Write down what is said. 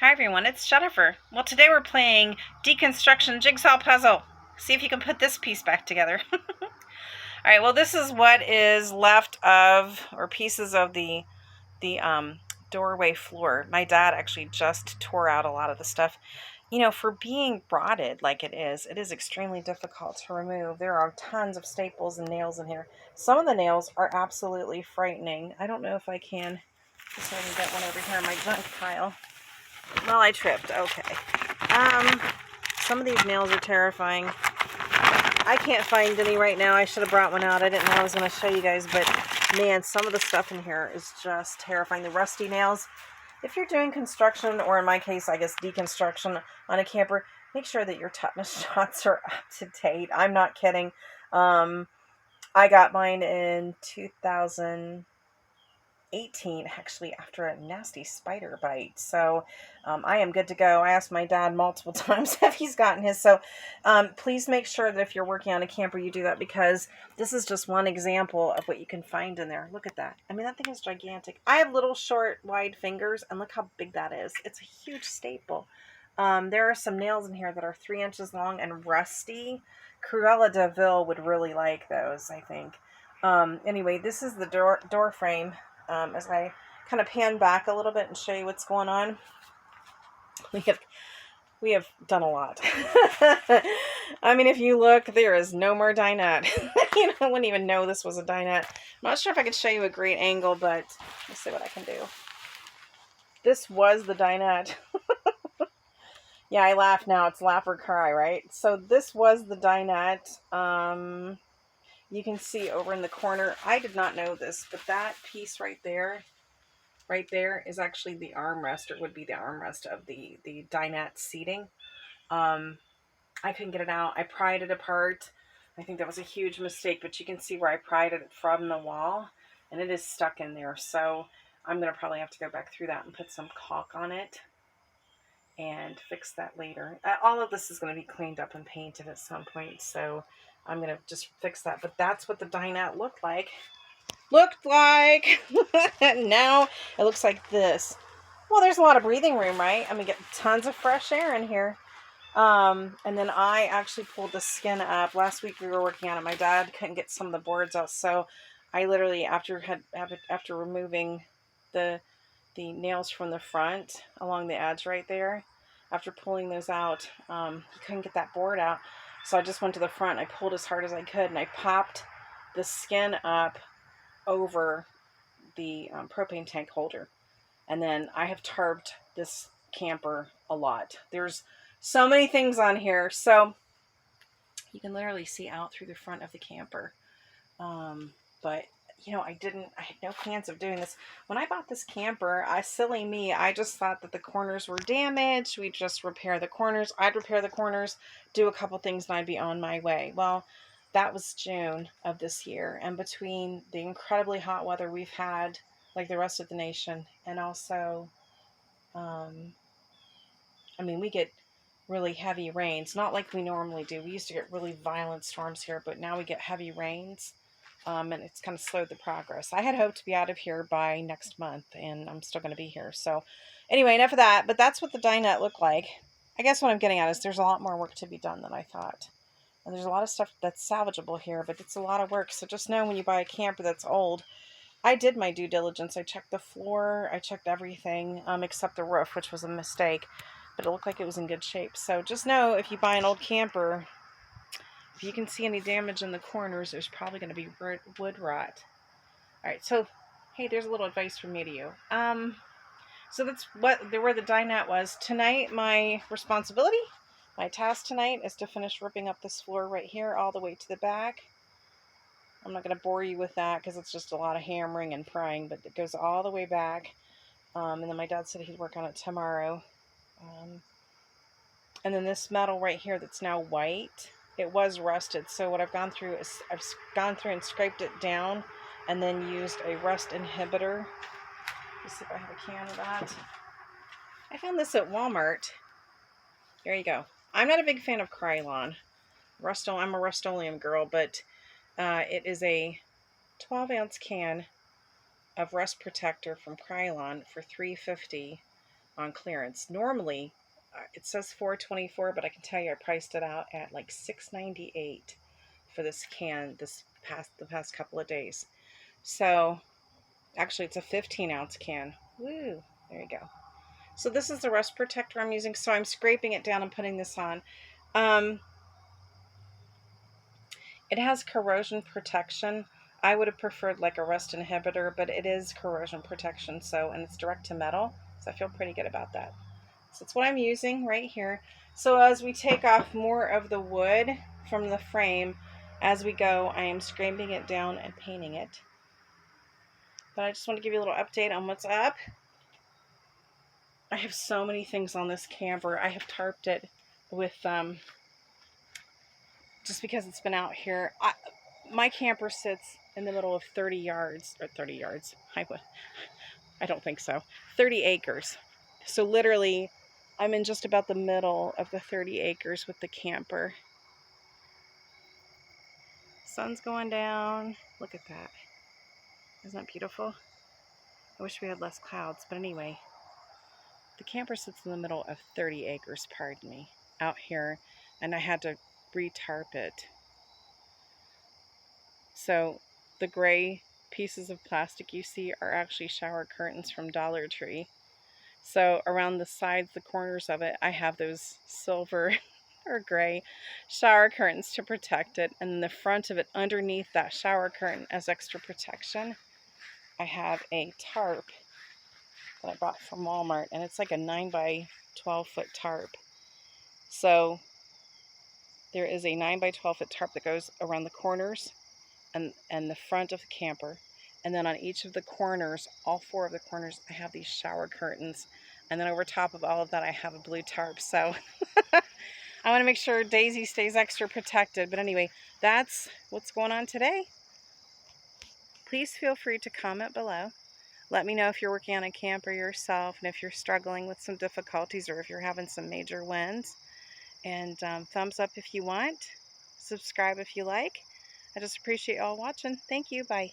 Hi everyone, it's Jennifer. Well, today we're playing Deconstruction Jigsaw Puzzle. See if you can put this piece back together. Alright, well this is what is left of, or pieces of the doorway floor. My dad actually just tore out a lot of the stuff. You know, for being rotted like it is extremely difficult to remove. There are tons of staples and nails in here. Some of the nails are absolutely frightening. I don't know if I can, just so I can get one over here in my junk pile. Well, I tripped. Okay. Some of these nails are terrifying. I can't find any right now. I should have brought one out. I didn't know I was going to show you guys, but man, some of the stuff in here is just terrifying. The rusty nails. If you're doing construction, or in my case, I guess deconstruction on a camper, make sure that your tetanus shots are up to date. I'm not kidding. I got mine in 2018, actually, after a nasty spider bite. So I am good to go. I asked my dad multiple times if he's gotten his. So please make sure that if you're working on a camper, you do that, because this is just one example of what you can find in there. Look at that. I mean, that thing is gigantic. I have little short, wide fingers, and look how big that is. It's a huge staple. There are some nails in here that are 3 inches long and rusty. Cruella de Vil would really like those, I think. Anyway, this is the door frame. As I kind of pan back a little bit and show you what's going on, we have done a lot. I mean, if you look, there is no more dinette. I wouldn't even know this was a dinette. I'm not sure if I could show you a great angle, but let's see what I can do. This was the dinette. Yeah, I laugh now. It's laugh or cry, right? So this was the dinette. You can see over in the corner, I did not know this, but that piece right there is actually the armrest, or would be the armrest of the dinette seating. I couldn't get it out. I pried it apart. I think that was a huge mistake, but you can see where I pried it from the wall, and it is stuck in there. So I'm going to probably have to go back through that and put some caulk on it and fix that later. All of this is going to be cleaned up and painted at some point, so I'm going to just fix that. But that's what the dinette looked like. Now it looks like this. Well, there's a lot of breathing room, right? I mean, get tons of fresh air in here. And then I actually pulled the skin up. Last week we were working on it. My dad couldn't get some of the boards out, so I literally, after removing the nails from the front along the edge right there, after pulling those out, he couldn't get that board out. So I just went to the front. I pulled as hard as I could, and I popped the skin up over the propane tank holder. And then I have tarped this camper a lot. There's so many things on here, so you can literally see out through the front of the camper. But you know, I had no plans of doing this. When I bought this camper, silly me, I just thought that the corners were damaged. We'd just repair the corners. I'd repair the corners, do a couple things, and I'd be on my way. Well, that was June of this year. And between the incredibly hot weather we've had, like the rest of the nation, and also, I mean, we get really heavy rains, not like we normally do. We used to get really violent storms here, but now we get heavy rains. And it's kind of slowed the progress. I had hoped to be out of here by next month, and I'm still going to be here. So anyway, enough of that, but that's what the dinette looked like. I guess what I'm getting at is there's a lot more work to be done than I thought. And there's a lot of stuff that's salvageable here, but it's a lot of work. So just know when you buy a camper that's old, I did my due diligence. I checked the floor. I checked everything except the roof, which was a mistake. But it looked like it was in good shape. So just know if you buy an old camper, if you can see any damage in the corners, there's probably going to be wood rot. All right, so hey, there's a little advice from me to you. So that's where the dinette was. Tonight, my responsibility, my task tonight is to finish ripping up this floor right here all the way to the back. I'm not going to bore you with that because it's just a lot of hammering and prying, but it goes all the way back. And then my dad said he'd work on it tomorrow. And then this metal right here that's now white, it was rusted. So what I've gone through is I've gone through and scraped it down and then used a rust inhibitor. Let's see if I have a can of that. I found this at Walmart. There you go. I'm not a big fan of Krylon. I'm a Rust-Oleum girl, but it is a 12-ounce can of rust protector from Krylon for $3.50. on clearance. Normally, it says $4.24, but I can tell you I priced it out at like $6.98 for this can the past couple of days. So actually, it's a 15-ounce can. Woo! There you go. So this is the rust protector I'm using. So I'm scraping it down and putting this on. It has corrosion protection. I would have preferred like a rust inhibitor, but it is corrosion protection. So, and it's direct to metal. So I feel pretty good about that. So that's what I'm using right here. So as we take off more of the wood from the frame, as we go, I am scraping it down and painting it. But I just want to give you a little update on what's up. I have so many things on this camper. I have tarped it with, just because it's been out here. My camper sits in the middle of 30 yards, or 30 yards. I don't think so. 30 acres. So literally, I'm in just about the middle of the 30 acres with the camper. Sun's going down. Look at that. Isn't that beautiful? I wish we had less clouds, but anyway. The camper sits in the middle of 30 acres, pardon me, out here, and I had to re-tarp it. So the gray pieces of plastic you see are actually shower curtains from Dollar Tree. So around the sides, the corners of it, I have those silver or gray shower curtains to protect it. And the front of it, underneath that shower curtain as extra protection, I have a tarp that I bought from Walmart. And it's like a 9 by 12 foot tarp. So there is a 9 by 12 foot tarp that goes around the corners and the front of the camper. And then on each of the corners, all 4 of the corners, I have these shower curtains. And then over top of all of that, I have a blue tarp. So I want to make sure Daisy stays extra protected. But anyway, that's what's going on today. Please feel free to comment below. Let me know if you're working on a camper yourself and if you're struggling with some difficulties or if you're having some major wins. And thumbs up if you want. Subscribe if you like. I just appreciate y'all watching. Thank you. Bye.